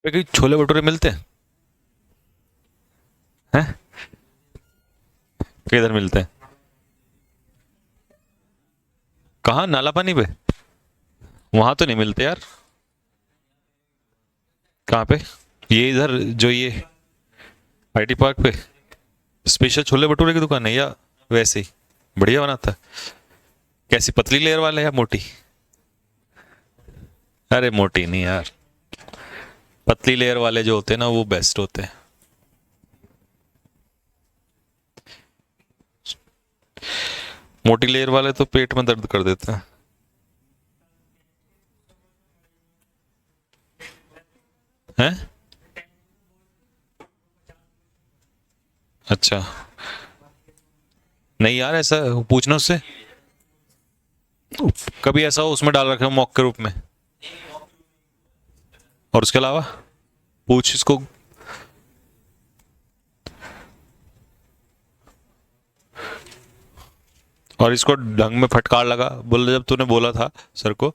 पे कहीं छोले भटूरे मिलते हैं? हैं? किधर मिलते हैं? कहाँ, नाला पानी पे? वहां तो नहीं मिलते यार। कहाँ पे? ये इधर जो ये आईटी पार्क पे स्पेशल छोले भटूरे की दुकान है या वैसे ही बढ़िया बनाता है? कैसी, पतली लेयर वाले या मोटी? अरे मोटी नहीं यार, पतली लेयर वाले जो होते हैं ना वो बेस्ट होते हैं। मोटी लेयर वाले तो पेट में दर्द कर देते हैं। हैं? अच्छा। नहीं यार, ऐसा पूछना उससे। कभी ऐसा हो उसमें डाल रखे हो मॉक के रूप में? और उसके अलावा पूछ इसको। और इसको ढंग में फटकार लगा बोल जब तूने बोला था सर को।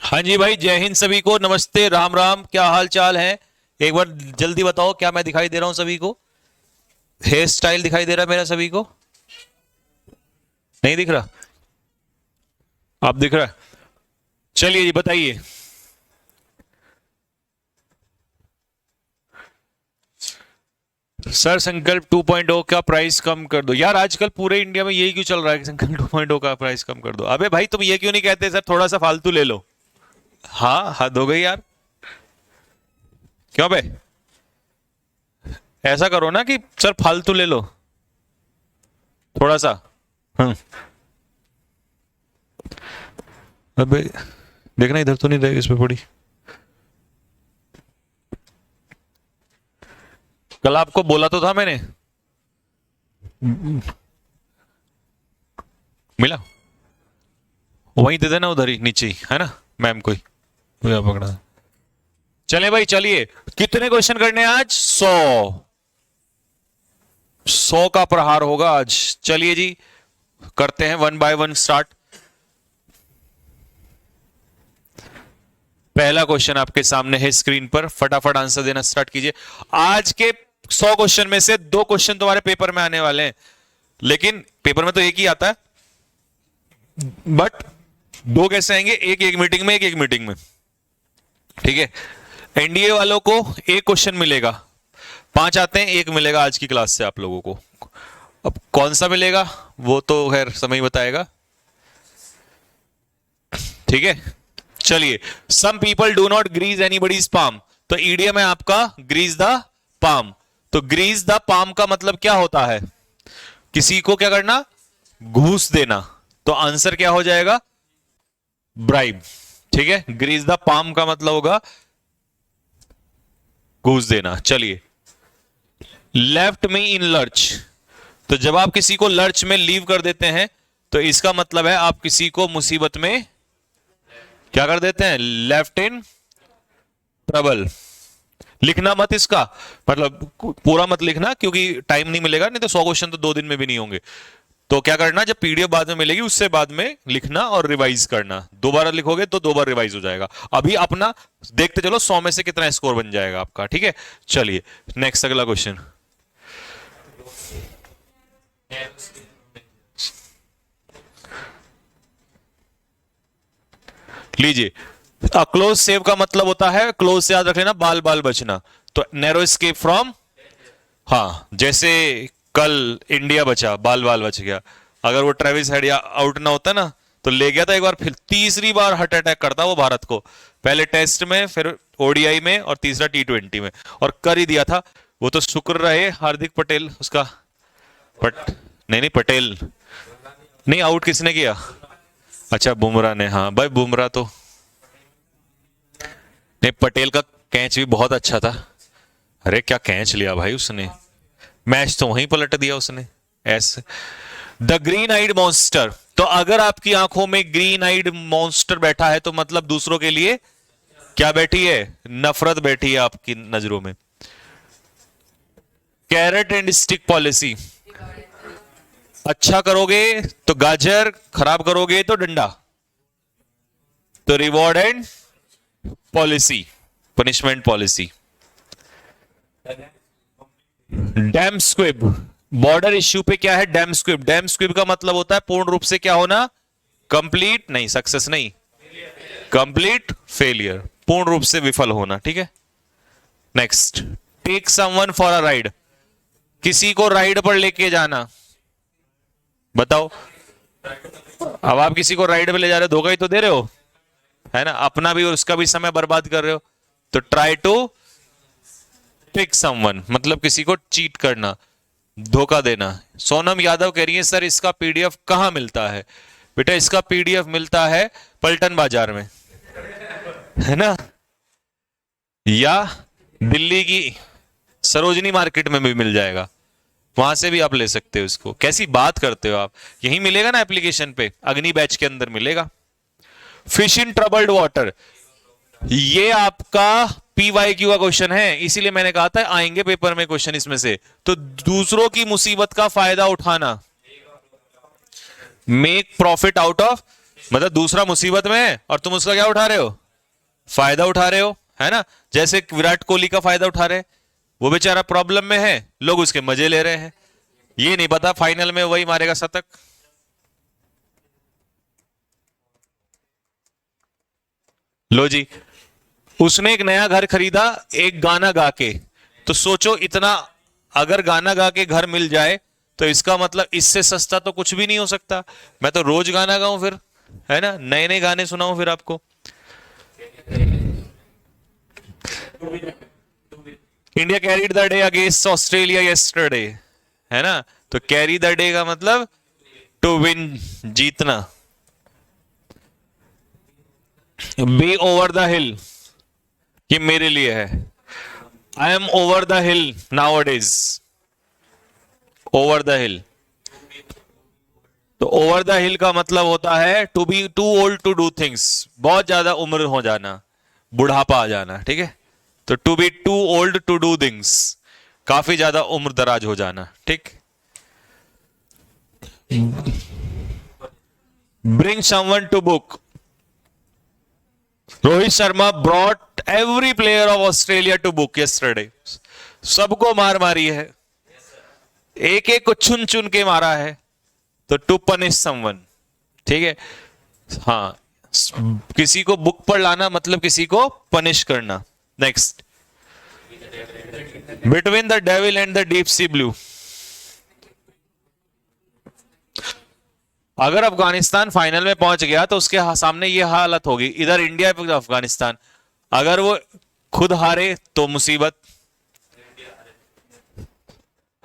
हाँ जी भाई, जय हिंद सभी को, नमस्ते, राम राम, क्या हाल चाल है? एक बार जल्दी बताओ, क्या मैं दिखाई दे रहा हूं सभी को? हेयर स्टाइल दिखाई दे रहा है मेरा सभी को? नहीं दिख रहा? आप दिख रहा है? चलिए जी बताइए। सर संकल्प 2.0 का प्राइस कम कर दो। यार आजकल पूरे इंडिया में यही क्यों चल रहा है कि संकल्प 2.0 का प्राइस कम कर दो? अबे भाई तुम ये क्यों नहीं कहते सर थोड़ा सा फालतू ले लो? हाँ, हद हो गई यार। क्यों बे? ऐसा करो ना कि सर फालतू ले लो थोड़ा सा। हम्म। अबे देखना, इधर तो नहीं रहेगी इस पे पड़ी। कल आपको बोला तो था मैंने। मिला? वहीं दे देना, उधर ही नीचे ही है ना, मैम को ही। मुझे पकड़ा। चले भाई चलिए। कितने क्वेश्चन करने हैं आज? 100 का प्रहार होगा आज। चलिए जी, करते हैं वन बाय वन स्टार्ट। पहला क्वेश्चन आपके सामने है स्क्रीन पर, फटाफट आंसर देना स्टार्ट कीजिए। आज के 100 क्वेश्चन में से 2 क्वेश्चन तुम्हारे पेपर में आने वाले हैं, लेकिन पेपर में तो एक ही आता है, बट 2 कैसे आएंगे? एक एक मीटिंग में, एक एक मीटिंग में। ठीक है? एनडीए वालों को एक क्वेश्चन मिलेगा, 5 आते हैं, एक मिलेगा आज की क्लास से आप लोगों को। अब कौन सा मिलेगा वो तो खैर समय ही बताएगा। ठीक है? चलिए। Some people do not grease anybody's palm. तो ईडीएम है आपका ग्रीज द पाम। तो ग्रीज द पाम का मतलब क्या होता है? किसी को क्या करना? घूस देना। तो आंसर क्या हो जाएगा? ब्राइब। ठीक है? ग्रीज द पाम का मतलब होगा घूस देना। चलिए। लेफ्ट मी इन लर्च। तो जब आप किसी को लर्च में लीव कर देते हैं तो इसका मतलब है आप किसी को मुसीबत में क्या कर देते हैं? Left in trouble. लिखना मत इसका, मतलब पूरा मत लिखना क्योंकि टाइम नहीं मिलेगा, नहीं तो 100 क्वेश्चन तो 2 दिन में भी नहीं होंगे। तो क्या करना, जब पीडीएफ बाद में मिलेगी उससे बाद में लिखना और रिवाइज करना। दोबारा लिखोगे तो 2 बार रिवाइज हो जाएगा। अभी अपना देखते चलो 100 में से कितना स्कोर बन जाएगा आपका। ठीक है? चलिए नेक्स्ट, अगला क्वेश्चन लीजिए। क्लोज सेव का मतलब होता है, क्लोज से याद रख लेना, बाल बाल बचना। तो नैरो स्केप फ्रॉम, हाँ, जैसे कल इंडिया बचा, बाल बाल बच गया। अगर वो ट्रेविस हेड या आउट ना होता ना तो ले गया था एक बार, फिर तीसरी बार हार्ट अटैक करता वो भारत को। पहले टेस्ट में, फिर ओडीआई में, और तीसरा टी20 में, और कर ही दिया था। वो तो शुक्र रहे हार्दिक पटेल उसका। नहीं नहीं, पटेल नहीं। आउट किसने किया? अच्छा, बुमराह ने। हाँ भाई, बुमराह तो नहीं, पटेल का कैच भी बहुत अच्छा था। अरे क्या कैच लिया भाई उसने, मैच तो वहीं पलट दिया उसने ऐसे। The green eyed monster. तो अगर आपकी आंखों में ग्रीन आइड मॉन्स्टर बैठा है तो मतलब दूसरों के लिए क्या बैठी है? नफरत बैठी है आपकी नजरों में। Carrot and stick policy. अच्छा करोगे तो गाजर, खराब करोगे तो डंडा। तो reward and policy, punishment policy. Dam squib, border issue पे क्या है? Dam squib. डैम स्क्विब का मतलब होता है पूर्ण रूप से क्या होना? कंप्लीट नहीं, सक्सेस नहीं, कंप्लीट फेलियर, पूर्ण रूप से विफल होना। ठीक है, next, take someone for a ride, किसी को राइड पर लेके जाना। बताओ, अब आप किसी को राइड पे ले जा रहे हो, धोखा ही तो दे रहे हो, है ना, अपना भी और उसका भी समय बर्बाद कर रहे हो। तो ट्राई टू टेक समवन मतलब किसी को चीट करना, धोखा देना। सोनम यादव कह रही है सर इसका पीडीएफ कहां मिलता है? बेटा इसका पीडीएफ मिलता है पलटन बाजार में, है ना, या दिल्ली की सरोजनी मार्केट में भी मिल जाएगा, वहां से भी आप ले सकते हो इसको। कैसी बात करते हो आप, यही मिलेगा ना एप्लीकेशन पे, अग्नि बैच के अंदर मिलेगा। फिश इन ट्रबल्ड वाटर, ये आपका पीवाईक्यू का क्वेश्चन है, इसीलिए मैंने कहा था आएंगे पेपर में क्वेश्चन इसमें से। तो दूसरों की मुसीबत का फायदा उठाना, मेक प्रॉफिट आउट ऑफ, मतलब दूसरा मुसीबत में है और तुम उसका क्या उठा रहे हो? फायदा उठा रहे हो, है ना। जैसे विराट कोहली का फायदा उठा रहे, वो बेचारा प्रॉब्लम में है, लोग उसके मजे ले रहे हैं, ये नहीं पता फाइनल में वही मारेगा शतक। लो जी, उसने एक नया घर खरीदा एक गाना गा के, तो सोचो इतना अगर गाना गा के घर मिल जाए तो इसका मतलब इससे सस्ता तो कुछ भी नहीं हो सकता। मैं तो रोज गाना गाऊं फिर, है ना, नए नए गाने सुनाऊं फिर आपको। India carried the day against Australia yesterday, है ना, तो कैरी द डे का मतलब टू विन, जीतना। बी ओवर द हिल, ये मेरे लिए है, I am over the hill nowadays, over the hill. तो ओवर द हिल का मतलब होता है to be too old to do things, बहुत ज्यादा उम्र हो जाना, बुढ़ापा आ जाना। ठीक है, तो to be too old to do things, काफी ज्यादा उम्र दराज हो जाना। ठीक, bring someone to book, Rohit Sharma brought every player of Australia to book yesterday, सबको मार मारी है, एक एक को चुन चुन के मारा है, तो टू पनिश समवन। ठीक है, हाँ, किसी को बुक पर लाना मतलब किसी को पनिश करना। Next, between the devil and the deep sea blue, अगर अफगानिस्तान फाइनल में पहुंच गया तो उसके सामने ये हालत होगी, इधर इंडिया पे अफगानिस्तान, अगर वो खुद हारे तो मुसीबत,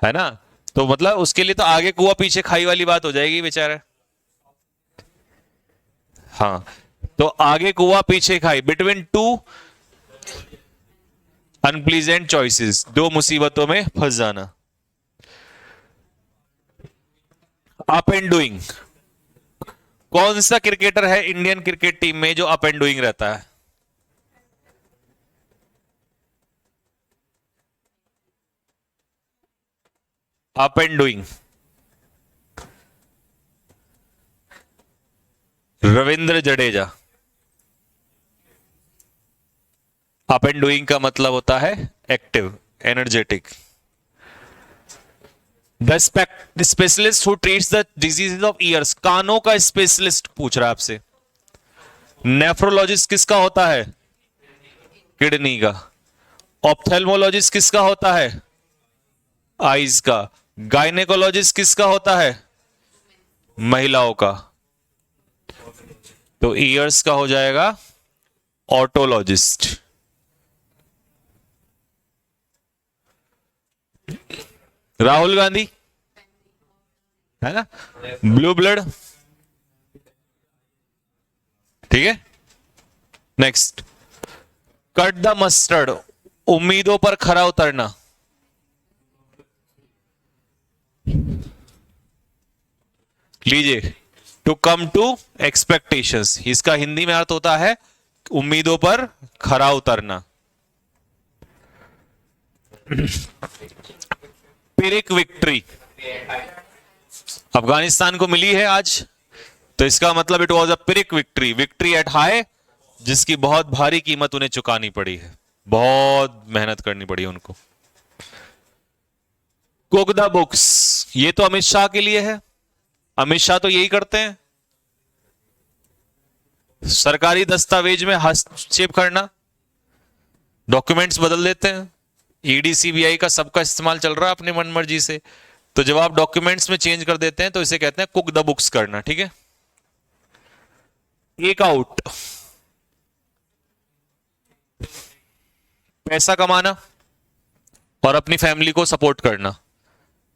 है ना, तो मतलब उसके लिए तो आगे कुआं पीछे खाई वाली बात हो जाएगी बेचारा। हाँ, तो आगे कुआं पीछे खाई, बिटवीन टू अनप्लीजेंट चॉइसेस, दो मुसीबतों में फंस जाना। अप एंड डूइंग, कौन सा क्रिकेटर है इंडियन क्रिकेट टीम में जो अप एंड डूइंग रहता है? Up and doing, Ravindra Jadeja. Up and doing का मतलब होता है active, energetic. The specialist who treats the diseases of years, कानों का स्पेशलिस्ट पूछ रहा है आपसे। नेफ्रोलॉजिस्ट किसका होता है? किडनी का। ऑप्थेल्मोलॉजिस्ट किसका होता है? आईज का। गायनेकोलॉजिस्ट किसका होता है? महिलाओं का। तो ईयर्स का हो जाएगा ऑटोलॉजिस्ट। राहुल गांधी, है ना, ब्लू ब्लड। ठीक है, नेक्स्ट, कट द मस्टर्ड, उम्मीदों पर खरा उतरना। लीजिए, टू कम टू एक्सपेक्टेशंस, इसका हिंदी में अर्थ होता है उम्मीदों पर खरा उतरना। पिरिक विक्ट्री, अफगानिस्तान को मिली है आज, तो इसका मतलब it was a Pyrrhic victory, victory at high जिसकी बहुत भारी कीमत उन्हें चुकानी पड़ी है, बहुत मेहनत करनी पड़ी उनको। कुक द बुक्स, ये तो अमित शाह के लिए है, अमित शाह तो यही करते हैं, सरकारी दस्तावेज में हस्तक्षेप करना, डॉक्यूमेंट्स बदल देते हैं। ईडी सीबीआई का सबका इस्तेमाल चल रहा है अपनी मनमर्जी से, तो जब आप डॉक्यूमेंट्स में चेंज कर देते हैं तो इसे कहते हैं कुक द बुक्स करना, ठीक है। एक आउट, पैसा कमाना और अपनी फैमिली को सपोर्ट करना,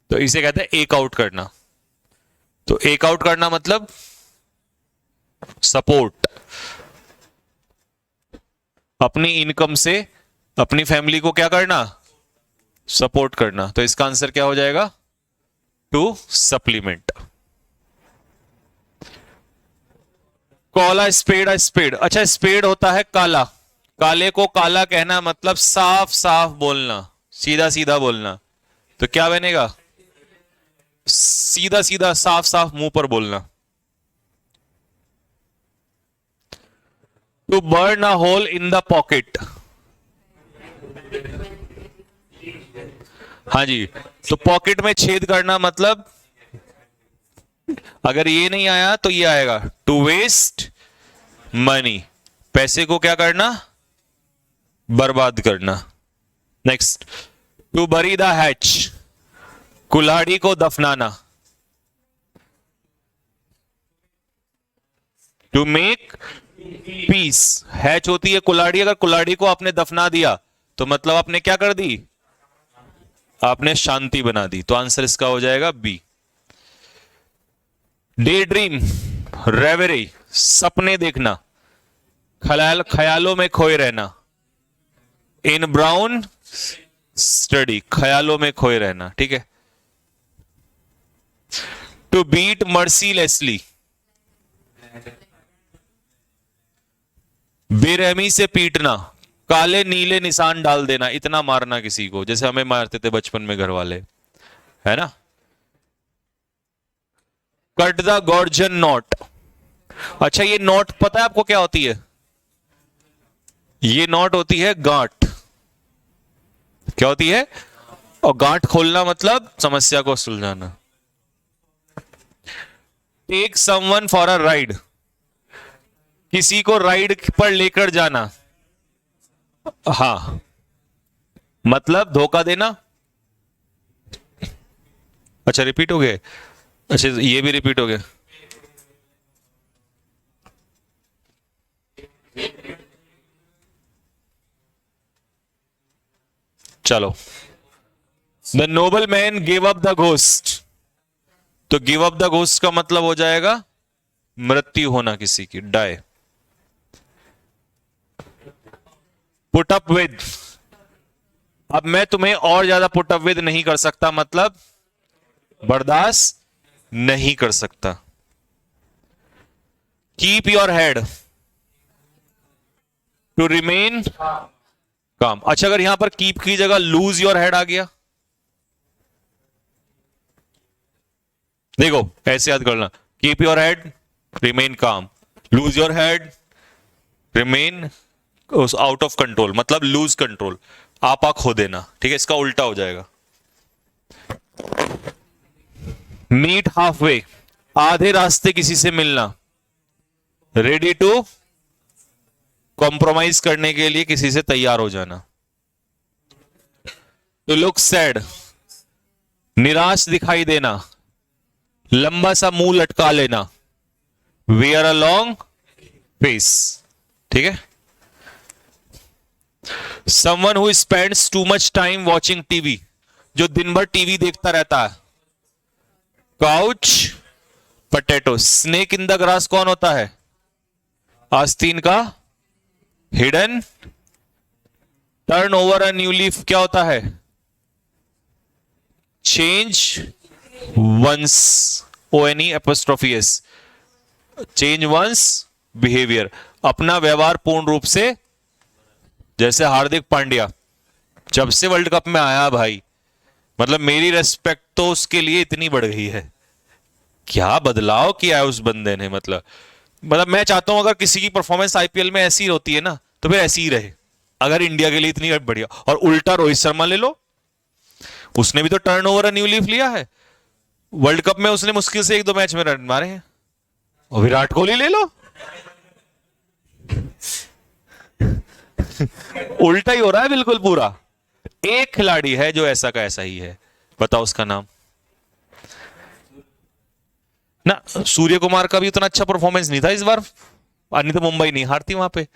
तो इसे कहते हैं एक आउट करना। तो एक आउट करना मतलब सपोर्ट, अपनी इनकम से अपनी फैमिली को क्या करना, सपोर्ट करना। तो इसका आंसर क्या हो जाएगा, to supplement. Call a spade a spade, अच्छा स्पेड होता है काला, काले को काला कहना मतलब साफ साफ बोलना, सीधा सीधा बोलना, तो क्या बनेगा, सीधा सीधा साफ साफ मुंह पर बोलना। To burn a hole in the pocket, हाँ जी, तो पॉकेट में छेद करना मतलब अगर ये नहीं आया तो ये आएगा, टू वेस्ट मनी, पैसे को क्या करना, बर्बाद करना। Next, to bury the hatchet, कुल्हाड़ी को दफनाना। टू मेक पीस, हैच होती है कुल्हाड़ी, अगर कुल्हाड़ी को आपने दफना दिया तो मतलब आपने क्या कर दी, आपने शांति बना दी। तो आंसर इसका हो जाएगा बी। डे ड्रीम, रेवरी, सपने देखना, ख्यालों में खोए रहना। इन ब्राउन स्टडी, ख्यालों में खोए रहना, ठीक है। टू बीट मर्सीलेसली, बेरहमी से पीटना, काले नीले निशान डाल देना, इतना मारना किसी को, जैसे हमें मारते थे बचपन में घर वाले, है ना। कट द गॉर्जन नॉट, अच्छा ये नॉट पता है आपको क्या होती है, ये नॉट होती है गांठ, क्या होती है, और गांठ खोलना मतलब समस्या को सुलझाना। Take someone for a ride, किसी को राइड पर लेकर जाना, हाँ मतलब धोखा देना। अच्छा रिपीट हो गया, अच्छा ये भी रिपीट हो गया। चलो, the noble man give up the ghost, तो गिव अप द घोस्ट का मतलब हो जाएगा मृत्यु होना किसी की, डाई। पुट अप विद, अब मैं तुम्हें और ज्यादा पुट अप विद नहीं कर सकता, मतलब बर्दाश्त नहीं कर सकता। Keep your head, to remain calm, अच्छा अगर यहां पर कीप की जगह लूज योर हेड आ गया, देखो ऐसे याद करना, कीप योर हेड रिमेन काम, lose your head remain out of control, मतलब लूज कंट्रोल, आपा खो देना, ठीक है, इसका उल्टा हो जाएगा। मीट हाफ वे, आधे रास्ते किसी से मिलना। रेडी टू कॉम्प्रोमाइज करने के लिए किसी से तैयार हो जाना। टू लुक सैड, निराश दिखाई देना, लंबा सा मुंह लटका लेना। वेयर अ लॉन्ग फेस, ठीक है। Someone who spends too much time watching TV, जो दिन भर टीवी देखता रहता है। Couch potato, snake in the grass कौन होता है, आस्तीन का हिडन। Turn over a new leaf क्या होता है, change one's, ONE apostrophe S, change one's behaviour, अपना व्यवहार पूर्ण रूप से, जैसे हार्दिक पांड्या जब से वर्ल्ड कप में आया भाई, मतलब मेरी रेस्पेक्ट तो उसके लिए इतनी बढ़ गई है, क्या बदलाव किया है उस बंदे ने, मतलब मतलब मैं चाहता हूं अगर किसी की परफॉर्मेंस आईपीएल में ऐसी होती है ना, तो फिर ऐसी ही रहे, अगर इंडिया के लिए इतनी बढ़िया। और उल्टा रोहित शर्मा ले लो, उसने भी तो टर्नओवर न्यू लीफ लिया है, वर्ल्ड कप में उसने मुश्किल से 1-2 मैच में रन मारे हैं। और विराट कोहली ले लो, उल्टा ही हो रहा है बिल्कुल पूरा। एक खिलाड़ी है जो ऐसा का ऐसा ही है, बताओ उसका नाम ना। सूर्य कुमार का भी उतना अच्छा परफॉर्मेंस नहीं था इस बार, नहीं तो मुंबई नहीं हारती वहां पे।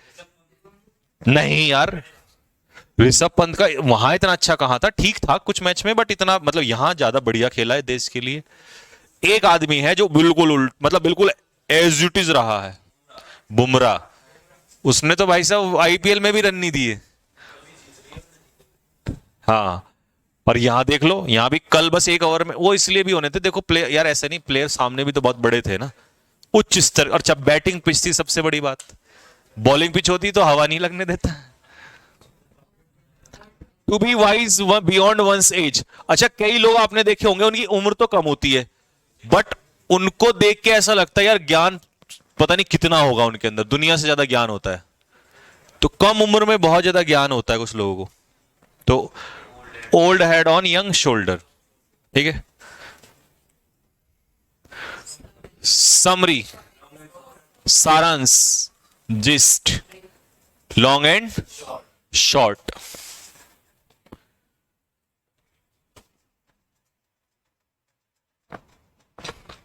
नहीं यार, ऋषभ पंत का वहां इतना अच्छा कहां था, ठीक था कुछ मैच में, बट इतना मतलब यहां ज्यादा बढ़िया खेला है देश के लिए। एक आदमी है जो बिल्कुल उल्ट, मतलब बिल्कुल एज इट इज रहा है, बुमराह। उसने तो भाई साहब आईपीएल में भी रन नहीं दिए। हाँ, पर यहां देख लो, यहां भी कल बस 1 ओवर में, वो इसलिए भी होने थे देखो प्लेयर यार, ऐसे नहीं, प्लेयर सामने भी तो बहुत बड़े थे ना, उच्च स्तर। अच्छा, बैटिंग पिच थी सबसे बड़ी बात, बॉलिंग पिच होती तो हवा नहीं लगने देता। To be wise beyond one's age. अच्छा, कई लोग आपने देखे होंगे उनकी उम्र तो कम होती है, बट उनको देख के ऐसा लगता है यार ज्ञान पता नहीं कितना होगा उनके अंदर, दुनिया से ज्यादा ज्ञान होता है। तो कम उम्र में बहुत ज्यादा ज्ञान होता है कुछ लोगों को। तो old head on young shoulder, ठीक है। समरी, सारांश, जिस्ट, लॉन्ग एंड शॉर्ट।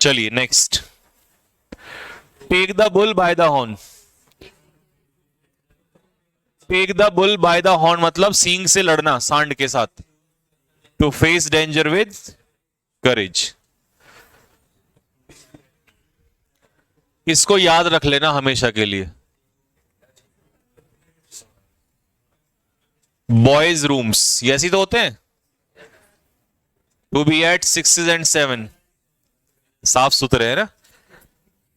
चलिए next, take the bull by the horn. Take the bull by the horn मतलब सींग से लड़ना, सांड के साथ। To face danger with courage. इसको याद रख लेना हमेशा के लिए। बॉयज रूम्स ऐसी तो होते हैं, टू बी एट 6 and 7, साफ सुथरे है ना।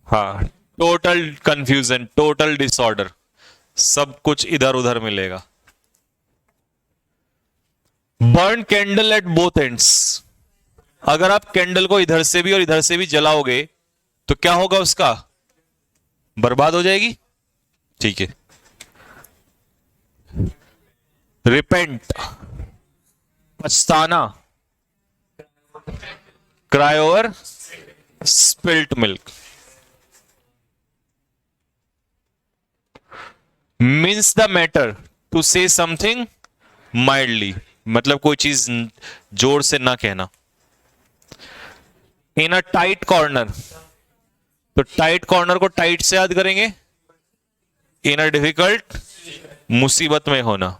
हाँ, टोटल कंफ्यूजन, टोटल डिसऑर्डर, सब कुछ इधर उधर मिलेगा। Burn candle at both ends. अगर आप कैंडल को इधर से भी और इधर से भी जलाओगे तो क्या होगा, उसका बर्बाद हो जाएगी, ठीक है। रिपेंट, पछताना, cry over spilt milk. Mince the matter, to say something mildly, मतलब कोई चीज जोर से ना कहना। इन अ टाइट कॉर्नर, तो टाइट कॉर्नर को टाइट से याद करेंगे। इन अ डिफिकल्ट, मुसीबत में होना।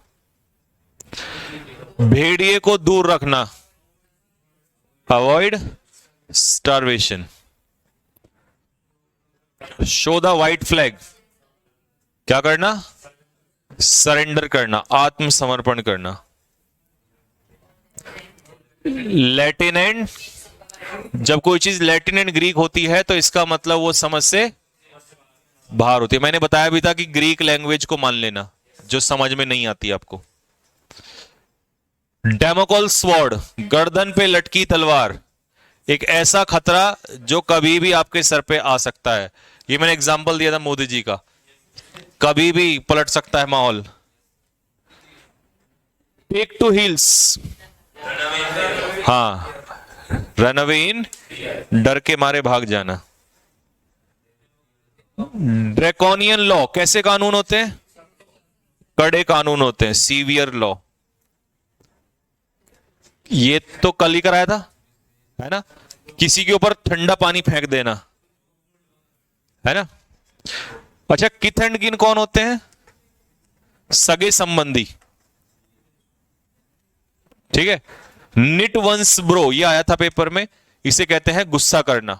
भेड़िए को दूर रखना, avoid starvation. Show the white flag, क्या करना, सरेंडर करना, आत्मसमर्पण करना। लैटिन एंड, जब कोई चीज लैटिन एंड ग्रीक होती है तो इसका मतलब वो समझ से बाहर होती है। मैंने बताया भी था कि ग्रीक लैंग्वेज को मान लेना जो समझ में नहीं आती आपको। डेमोकल स्वॉर्ड, गर्दन पे लटकी तलवार, एक ऐसा खतरा जो कभी भी आपके सर पे आ सकता है। ये मैंने एग्जांपल दिया था मोदी जी का, कभी भी पलट सकता है माहौल। टेक टू हिल्स, हाँ, रन अवे इन, डर के मारे भाग जाना। ड्रैकोनियन लॉ, कैसे कानून होते हैं, कड़े कानून होते हैं, सीवियर लॉ। ये तो कल ही कराया था, है ना, किसी के ऊपर ठंडा पानी फेंक देना, है ना। अच्छा, किथ एंड किन कौन होते हैं, सगे संबंधी, ठीक है। निट वंस ब्रो, ये आया था पेपर में, इसे कहते हैं गुस्सा करना,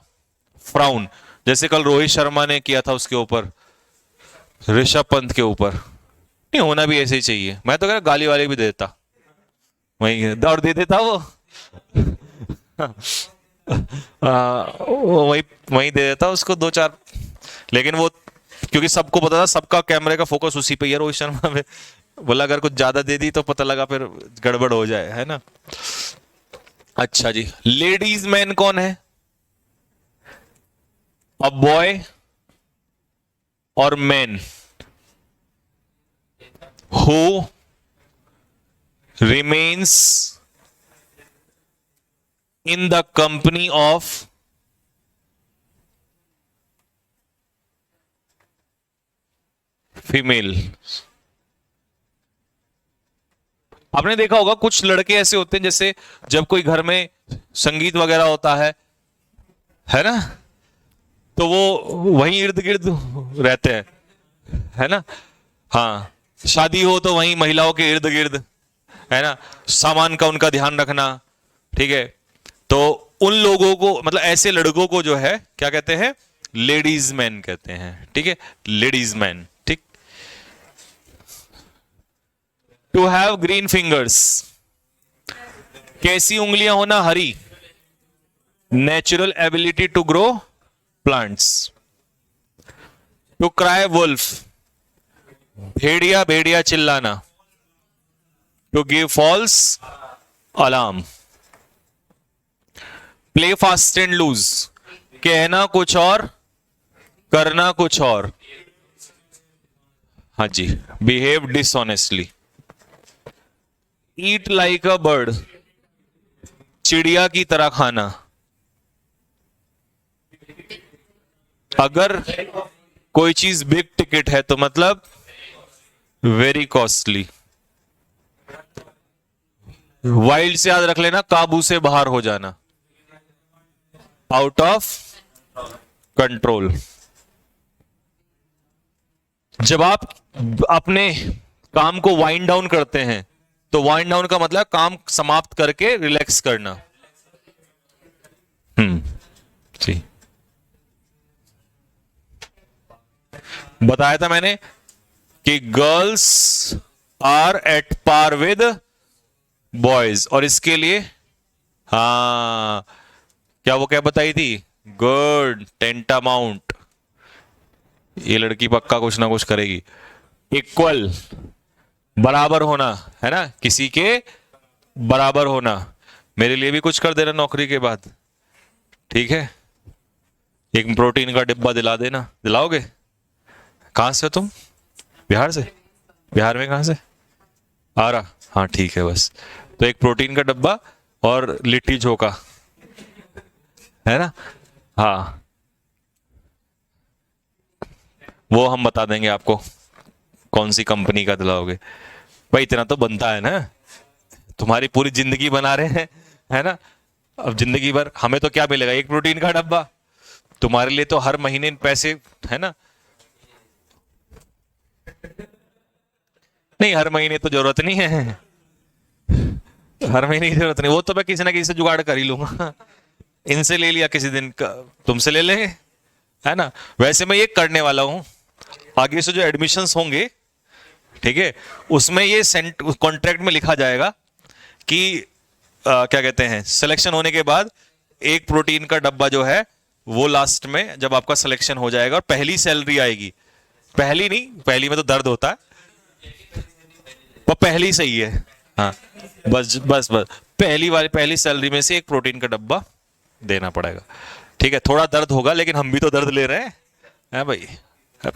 फ्राउन। जैसे कल रोहित शर्मा ने किया था उसके ऊपर, ऋषभ पंत के ऊपर। नहीं, होना भी ऐसे ही चाहिए। मैं तो कह रहा गाली वाली भी दे देता, वही दौड़ दे देता वो वही वही दे देता उसको 2-4, लेकिन वो क्योंकि सबको पता था, सबका कैमरे का फोकस उसी पे है, रोहित शर्मा पे। बोला अगर कुछ ज्यादा दे दी तो पता लगा फिर गड़बड़ हो जाए, है ना। अच्छा जी, लेडीज मैन कौन है, अ बॉय और man who remains in the company of female. आपने देखा होगा कुछ लड़के ऐसे होते हैं, जैसे जब कोई घर में संगीत वगैरह होता है ना, तो वो वहीं इर्द गिर्द रहते हैं, है ना। हाँ, शादी हो तो वहीं महिलाओं के इर्द गिर्द, है ना, सामान का उनका ध्यान रखना, ठीक है। तो उन लोगों को, मतलब ऐसे लड़कों को जो है क्या कहते हैं, लेडीज मैन कहते हैं, ठीक है, लेडीज मैन, ठीक। टू हैव ग्रीन फिंगर्स, कैसी उंगलियां होना, हरी, natural ability to grow plants. To cry wolf, भेड़िया भेड़िया चिल्लाना। To give false alarm. Play fast and loose, कहना कुछ और करना कुछ और। हाँ जी, behave dishonestly. Eat like a bird, चिड़िया की तरह खाना। अगर कोई चीज बिग टिकट है तो मतलब वेरी कॉस्टली। वाइल्ड से याद रख लेना, काबू से बाहर हो जाना, आउट ऑफ कंट्रोल। जब आप अपने काम को वाइंड डाउन करते हैं तो वाइंड डाउन का मतलब काम समाप्त करके रिलैक्स करना। जी, बताया था मैंने कि girls are at par with boys, और इसके लिए हाँ, क्या बताई थी, गुड, टेंटामाउंट। ये लड़की पक्का कुछ ना कुछ करेगी। इक्वल, बराबर होना, है ना, किसी के बराबर होना। मेरे लिए भी कुछ कर देना नौकरी के बाद, ठीक है। एक प्रोटीन का डिब्बा दिला देना। दिलाओगे? कहां से हो तुम? बिहार से? बिहार में कहां से? आरा? हाँ ठीक है, बस। तो एक प्रोटीन का डब्बा और लिट्टी चोखा, है ना। हाँ, वो हम बता देंगे आपको कौन सी कंपनी का दिलाओगे। भाई इतना तो बनता है ना, तुम्हारी पूरी जिंदगी बना रहे हैं, है ना। अब जिंदगी भर हमें तो क्या मिलेगा, एक प्रोटीन का डब्बा। तुम्हारे लिए तो हर महीने पैसे, है ना। नहीं, हर महीने तो जरूरत नहीं है, हर महीने की जरूरत नहीं, वो तो मैं किसी ना किसी से जुगाड़ कर ही लूंगा। इनसे ले लिया किसी दिन का, तुमसे ले लेंगे, है ना। वैसे मैं ये करने वाला हूं, आगे से जो एडमिशंस होंगे, ठीक है, उसमें ये कॉन्ट्रैक्ट में लिखा जाएगा कि क्या कहते हैं, सिलेक्शन होने के बाद एक प्रोटीन का डब्बा जो है वो लास्ट में जब आपका सिलेक्शन हो जाएगा और पहली सैलरी आएगी, पहली नहीं, पहली में तो दर्द होता है, वो पहली सही है, हाँ, बस बस बस, पहली सैलरी में से एक प्रोटीन का डब्बा देना पड़ेगा, ठीक है। थोड़ा दर्द होगा, लेकिन हम भी तो दर्द ले रहे हैं भाई,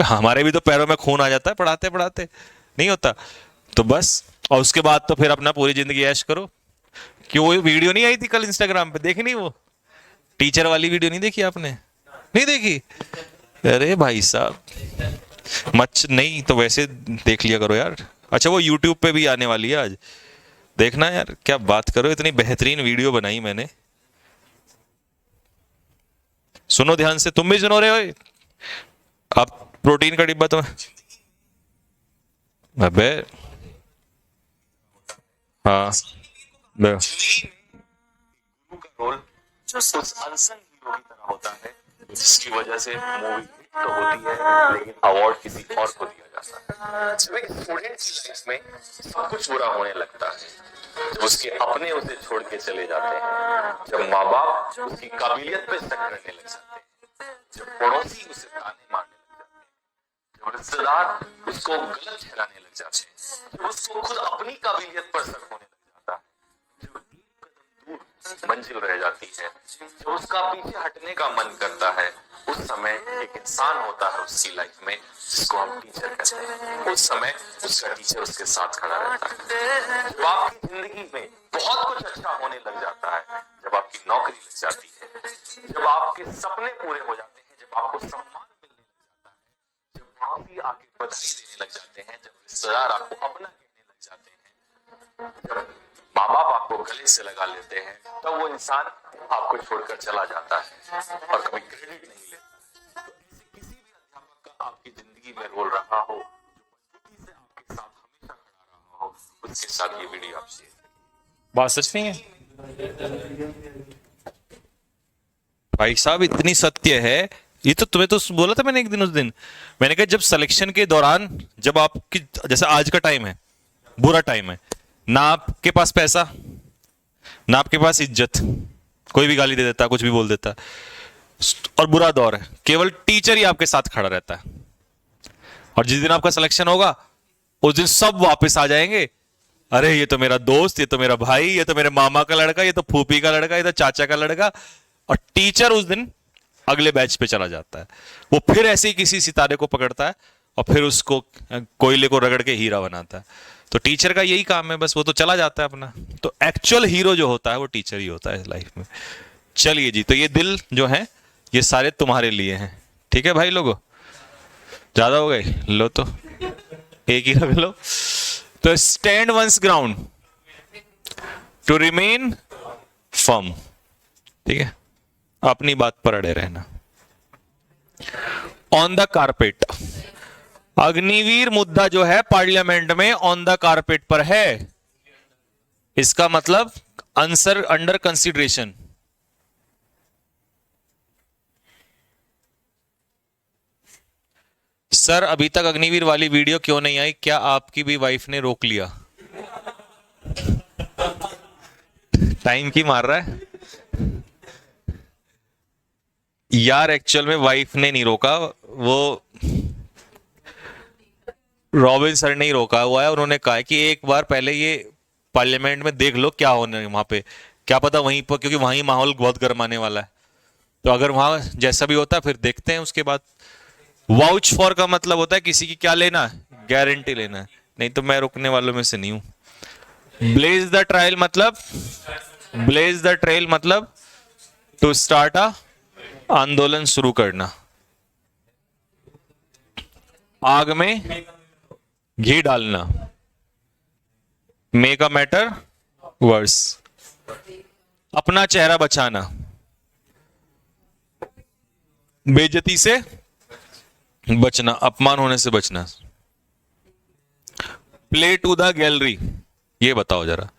हमारे भी तो पैरों में खून आ जाता है पढ़ाते पढ़ाते, नहीं होता। तो बस, और उसके बाद तो फिर अपना पूरी जिंदगी ऐश करो। क्यों, वो वीडियो नहीं आई थी कल इंस्टाग्राम पे, देखी नहीं? वो टीचर वाली वीडियो नहीं देखी आपने? नहीं देखी? अरे भाई साहब, मच नहीं तो वैसे देख लिया करो यार। अच्छा, वो यूट्यूब पे भी आने वाली है आज, देखना यार, क्या बात करो, इतनी बेहतरीन वीडियो बनाई मैंने। सुनो ध्यान से, तुम भी सुनो रहे हो? आप प्रोटीन का डिब्बा तो, अबे हाँ, रोल जो अनसंग हीरो की तरह होता है, जिसकी वजह से मूवी तो होती है लेकिन अवार्ड किसी और को दिया जाता है। जब एक स्टूडेंट की लाइफ में सब कुछ बुरा होने लगता है, जब उसके अपने उसे छोड़ के चले जाते हैं, जब माँ बाप उसकी काबिलियत पे शक करने लग जाते हैं, जब पड़ोसी उसे ताने मारने लग जाते हैं, जब रिश्तेदार उसको गलत ठहराने लग जाते हैं, जब उसको खुद अपनी काबिलियत पर शक होने लग जाता है, जब एक कदम दूर मंजिल रह जाती है। जब उसका पीछे हटने का मन करता है, उस समय एक इंसान होता है उसकी लाइफ में जिसको हम टीचर कहते हैं। उस समय उसका टीचर उसके साथ खड़ा रहता है। जब आपकी जिंदगी में बहुत कुछ अच्छा होने लग जाता है, जब आपकी नौकरी लग जाती है, जब आपके सपने पूरे हो जाते हैं, जब आपको सम्मान मिलने लग जाता है, जब माफी आके बधाई देने लग जाते हैं, जब रिश्तेदार आपको अपना कहने लग जाते हैं, जब माँ बाप आपको गले से लगा लेते हैं, तब वो इंसान आपको छोड़कर चला जाता है और कभी क्रेडिट नहीं लेता। तो ऐसे किसी भी अध्यापक का आपकी जिंदगी में रोल रहा हो, जो मजबूती से आपके साथ हमेशा खड़ा रहा हो, उसके साथ ये वीडियो आप शेयर करिए। बात सच नहीं है भाई साहब, इतनी सत्य है ये। तो तुम्हें तो बोला था मैंने एक दिन, उस दिन मैंने कहा जब सिलेक्शन के दौरान, जब आपकी जैसे आज का टाइम है, बुरा टाइम है, ना आपके पास पैसा, ना आपके पास इज्जत, कोई भी गाली दे देता, कुछ भी बोल देता, और बुरा दौर है, केवल टीचर ही आपके साथ खड़ा रहता है। और जिस दिन आपका सिलेक्शन होगा, उस दिन सब वापस आ जाएंगे, अरे ये तो मेरा दोस्त, ये तो मेरा भाई, ये तो मेरे मामा का लड़का, ये तो फूफी का लड़का, ये तो चाचा का लड़का। और टीचर उस दिन अगले बैच पे चला जाता है, वो फिर ऐसे ही किसी सितारे को पकड़ता है और फिर उसको कोयले को रगड़ के हीरा बनाता है। तो टीचर का यही काम है, बस वो तो चला जाता है अपना। तो एक्चुअल हीरो जो होता है वो टीचर ही होता है लाइफ में। चलिए जी, तो ये दिल जो है ये सारे तुम्हारे लिए हैं, ठीक है भाई लोगों? ज्यादा हो गए, लो तो एक ही रख लो। तो stand one's ground to remain firm, ठीक है, अपनी बात पर अड़े रहना। ऑन द कारपेट, अग्निवीर मुद्दा जो है पार्लियामेंट में ऑन द कारपेट पर है, इसका मतलब आंसर अंडर कंसिडरेशन। सर अभी तक अग्निवीर वाली वीडियो क्यों नहीं आई, क्या आपकी भी वाइफ ने रोक लिया? टाइम की मार रहा है यार, एक्चुअल में वाइफ ने नहीं रोका, वो रॉबिन सर ने ही रोका हुआ है। उन्होंने कहा है कि एक बार पहले ये पार्लियामेंट में देख लो क्या होने वहां पे, क्या पता वहीं पर, क्योंकि वहीं माहौल बहुत गर्म आने वाला है, तो अगर वहां जैसा भी होता है फिर देखते हैं उसके बाद। वाउच फॉर का मतलब होता है किसी की क्या लेना, गारंटी लेना है, नहीं तो मैं रुकने वालों में से नहीं हूं। ब्लेज द ट्रायल मतलब, ब्लेज द ट्रेल मतलब टू स्टार्ट अ आंदोलन शुरू करना, आग में घी डालना, मेक अ मैटर वर्स, अपना चेहरा बचाना, बेइज्जती से बचना, अपमान होने से बचना। प्ले टू द गैलरी, ये बताओ जरा।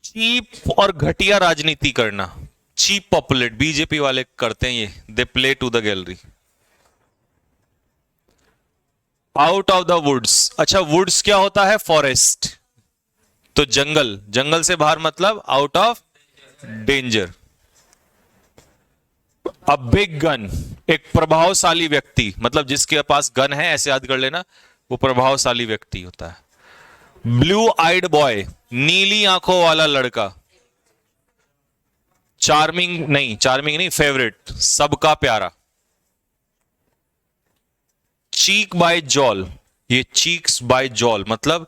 चीप और घटिया राजनीति करना, चीप पॉपुलेट, बीजेपी वाले करते हैं ये, they play to the gallery. Out of the woods, अच्छा वुड्स क्या होता है? फॉरेस्ट, तो जंगल, जंगल से बाहर मतलब out of danger. A big gun, एक प्रभावशाली व्यक्ति, मतलब जिसके पास गन है, ऐसे याद कर लेना, वो प्रभावशाली व्यक्ति होता है। ब्लू आइड बॉय, नीली आंखों वाला लड़का, चार्मिंग नहीं, चार्मिंग नहीं, फेवरेट, सबका प्यारा। चीक बाय जॉल, ये चीक्स बाय जॉल मतलब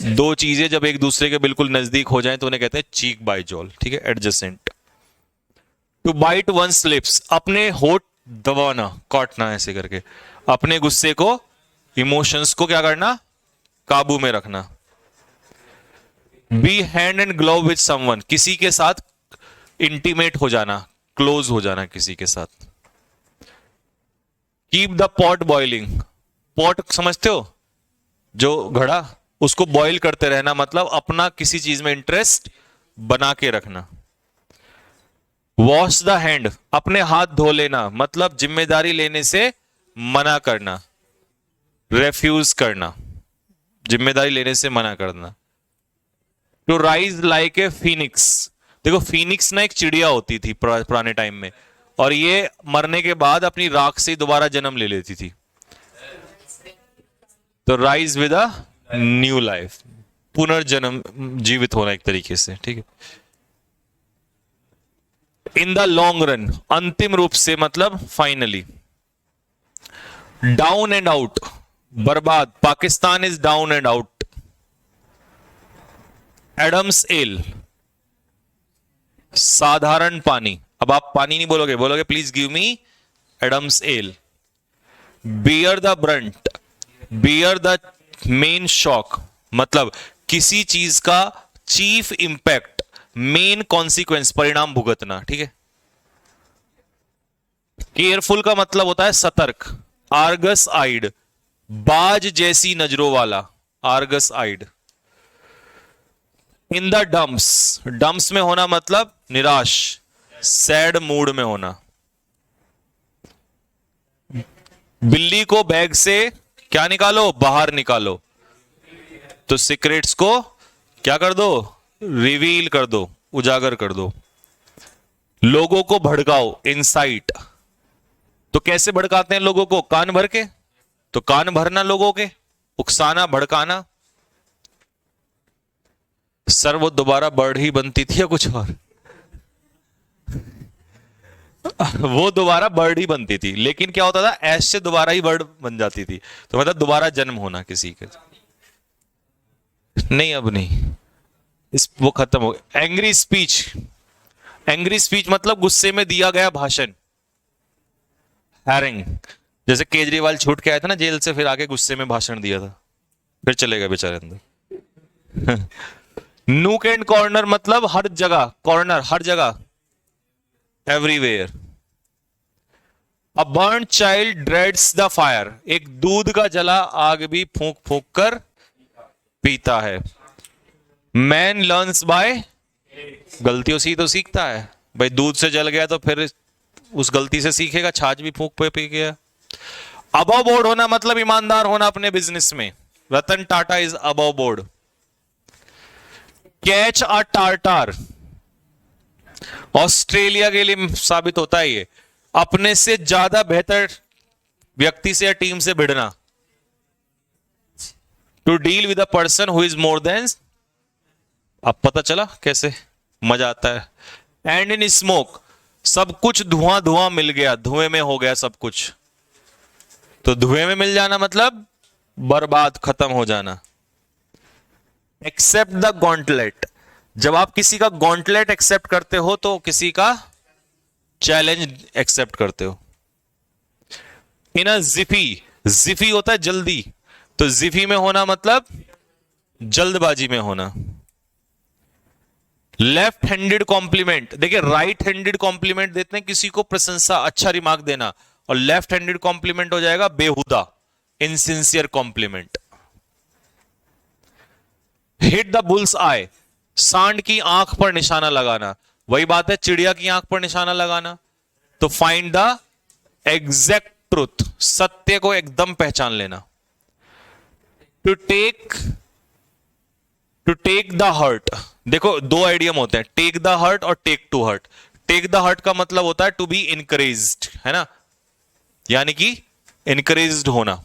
दो चीजें जब एक दूसरे के बिल्कुल नजदीक हो जाएं तो उन्हें कहते हैं चीक बाय जॉल, ठीक है, adjacent. To bite one's lips, अपने होठ दबाना, काटना ऐसे करके, अपने गुस्से को, इमोशंस को क्या करना, काबू में रखना। Be hand and glove with someone, किसी के साथ इंटीमेट हो जाना, क्लोज हो जाना किसी के साथ। Keep the pot boiling, pot समझते हो, जो घड़ा, उसको बॉईल करते रहना, मतलब अपना किसी चीज में इंटरेस्ट बना के रखना। वॉश द हैंड, अपने हाथ धो लेना, मतलब जिम्मेदारी लेने से मना करना, रेफ्यूज करना, जिम्मेदारी लेने से मना करना। To rise like a phoenix, देखो फीनिक्स ना एक चिड़िया होती थी पुराने टाइम में, और ये मरने के बाद अपनी राख से दोबारा जन्म ले लेती थी, तो rise with a new life. पुनर्जन्म, जीवित होना एक तरीके से, ठीक है। इन द लॉन्ग रन, अंतिम रूप से मतलब फाइनली। डाउन एंड आउट, बर्बाद, Pakistan is down and out. Adam's ale, साधारण पानी। अब आप पानी नहीं बोलोगे, बोलोगे please give me Adam's ale. Bear the brunt, bear the main shock, मतलब किसी चीज का चीफ इंपैक्ट, मेन कॉन्सिक्वेंस, परिणाम भुगतना, ठीक है। केयरफुल का मतलब होता है सतर्क। आर्गस आइड, बाज जैसी नजरों वाला, Argus eyed. In the dumps, dumps में होना मतलब निराश, सैड मूड में होना। बिल्ली को बैग से क्या निकालो, बाहर निकालो, तो सीक्रेट्स को क्या कर दो, रिवील कर दो, उजागर कर दो। लोगों को भड़काओ, इंसाइट, तो कैसे भड़काते हैं लोगों को, कान भर के, तो कान भरना लोगों के, उकसाना, भड़काना। सर वो दोबारा बर्ड ही बनती थी या कुछ और? वो दोबारा बर्ड ही बनती थी, लेकिन क्या होता था, ऐश से दोबारा ही बर्ड बन जाती थी, तो मतलब दोबारा जन्म होना किसी के। नहीं, अब नहीं, इस वो खत्म हो गया। एंग्री स्पीच, एंग्री स्पीच मतलब गुस्से में दिया गया भाषण। हैरिंग, जैसे केजरीवाल छूट के आया था ना जेल से, फिर आके गुस्से में भाषण दिया था, फिर चले गए बेचारे अंदर। नूक एंड कॉर्नर मतलब हर जगह, कॉर्नर हर जगह, everywhere. A burn child dreads the fire, एक दूध का जला आग भी फूंक फूंक कर पीता है। मैन लर्न्स बाय, गलतियों से ही तो सीखता है भाई, दूध से जल गया तो फिर उस गलती से सीखेगा, छाछ भी फूंक पे पी गया। अबव बोर्ड होना मतलब ईमानदार होना अपने बिजनेस में। Ratan Tata is above board. Catch a tartar, Australia के लिए साबित होता है ये, अपने से ज्यादा बेहतर व्यक्ति से या टीम से भिड़ना। To deal with a person who is more than, अब पता चला कैसे मजा आता है। एंड इन स्मोक, सब कुछ धुआं धुआं मिल गया, धुएं में हो गया सब कुछ, तो धुएं में मिल जाना मतलब बर्बाद, खत्म हो जाना। एक्सेप्ट द गॉन्टलेट, जब आप किसी का गॉन्टलेट एक्सेप्ट करते हो तो किसी का चैलेंज एक्सेप्ट करते हो। इन अ जिफी, जिफी होता है जल्दी, तो जिफी में होना मतलब जल्दबाजी में होना। लेफ्ट हैंडेड कॉम्प्लीमेंट, देखिए राइट हैंडेड कॉम्प्लीमेंट देते हैं किसी को, प्रशंसा, अच्छा रिमार्क देना, और लेफ्ट हैंडेड कॉम्प्लीमेंट हो जाएगा बेहुदा, insincere compliment. Hit the bull's eye, सांड की आंख पर निशाना लगाना, वही बात है चिड़िया की आंख पर निशाना लगाना। तो फाइंड द एग्जैक्ट ट्रुथ, सत्य को एकदम पहचान लेना। टू टेक द हर्ट, देखो दो आइडियम होते हैं, टेक द हर्ट और take to heart. Take the heart का मतलब होता है टू बी इनकरेज्ड, है ना, यानी कि इनकरेज्ड होना।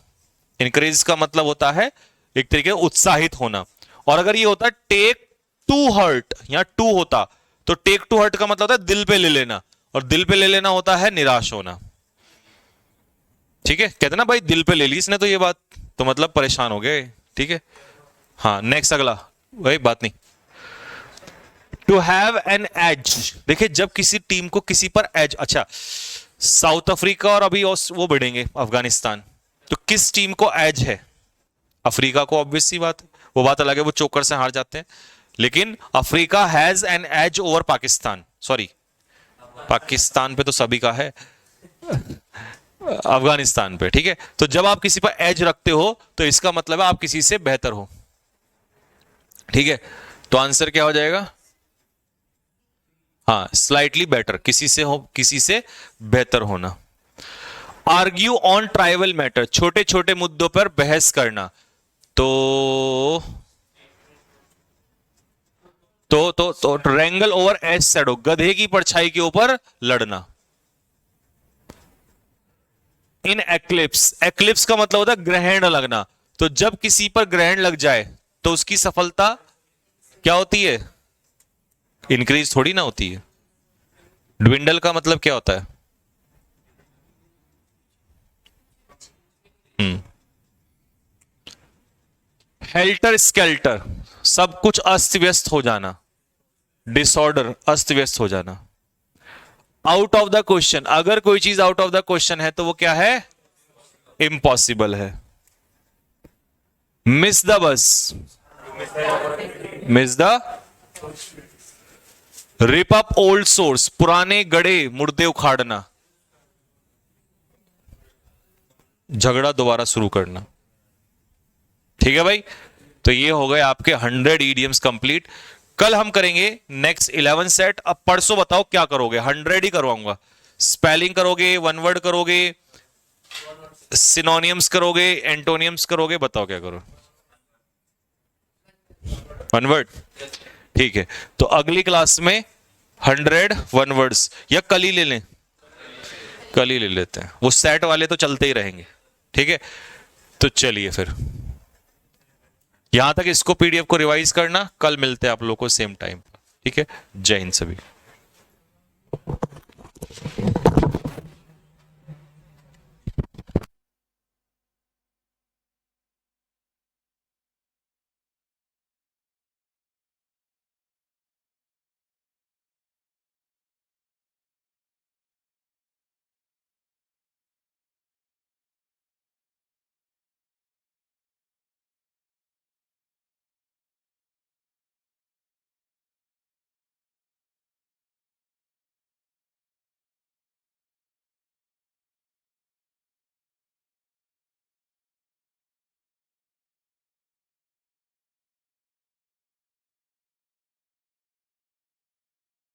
इनकरेज का मतलब होता है एक तरीके उत्साहित होना। और अगर ये होता है टेक टू हर्ट, या टू होता, तो टेक टू हर्ट का मतलब होता है दिल पे ले लेना, और दिल पे ले लेना होता है निराश होना। ठीक है, कहते ना भाई दिल पे ले ली इसने तो ये बात, तो मतलब परेशान हो गए, ठीक है। हाँ नेक्स्ट अगला, वही बात नहीं। टू हैव एन एज, देखिए जब किसी टीम को किसी पर एज, अच्छा साउथ अफ्रीका और अभी वो भिड़ेंगे अफगानिस्तान, तो किस टीम को एज है? अफ्रीका को, ऑब्वियस सी बात है, वो बात अलग है वो चोकर से हार जाते हैं, लेकिन Africa has an edge over Pakistan, sorry Pakistan पे तो सभी का है, अफगानिस्तान पे, ठीक है। तो जब आप किसी पर एज रखते हो तो इसका मतलब है आप किसी से बेहतर हो, ठीक है। तो आंसर क्या हो जाएगा? हाँ स्लाइटली बेटर, किसी से हो, किसी से बेहतर होना। आर्ग्यू ऑन ट्राइबल मैटर, छोटे छोटे मुद्दों पर बहस करना, तो रेंगल ओवर एज शैडो, गधे की परछाई के ऊपर लड़ना। इन एक्लिप्स, एक्लिप्स का मतलब होता है ग्रहण लगना, तो जब किसी पर ग्रहण लग जाए तो उसकी सफलता क्या होती है? इंक्रीज थोड़ी ना होती है। ड्विंडल का मतलब क्या होता है? हेल्टर स्केल्टर, सब कुछ अस्त व्यस्त हो जाना, डिसऑर्डर, अस्त व्यस्त हो जाना। आउट ऑफ द क्वेश्चन, अगर कोई चीज आउट ऑफ द क्वेश्चन है तो वो क्या है? इम्पॉसिबल है। Miss the bus, miss the, rip up old source, पुराने गड़े मुर्दे उखाड़ना, झगड़ा दोबारा शुरू करना। ठीक है भाई, तो ये हो गए आपके 100 ईडियम्स कंप्लीट। कल हम करेंगे नेक्स्ट 11 सेट। अब परसों बताओ क्या करोगे? 100 ही करवाऊंगा। स्पेलिंग करोगे, वन वर्ड करोगे, सिनोनियम्स करोगे, एंटोनियम्स करोगे, बताओ क्या करो? वन वर्ड, ठीक है। तो अगली क्लास में 100 वन वर्ड्स, या कल ही ले लें? कल ही ले लेते हैं, वो सेट वाले तो चलते ही रहेंगे। ठीक है, तो चलिए फिर यहां तक इसको पीडीएफ को रिवाइज करना। कल मिलते हैं आप लोगों को सेम टाइम। ठीक है, जय हिंद सभी।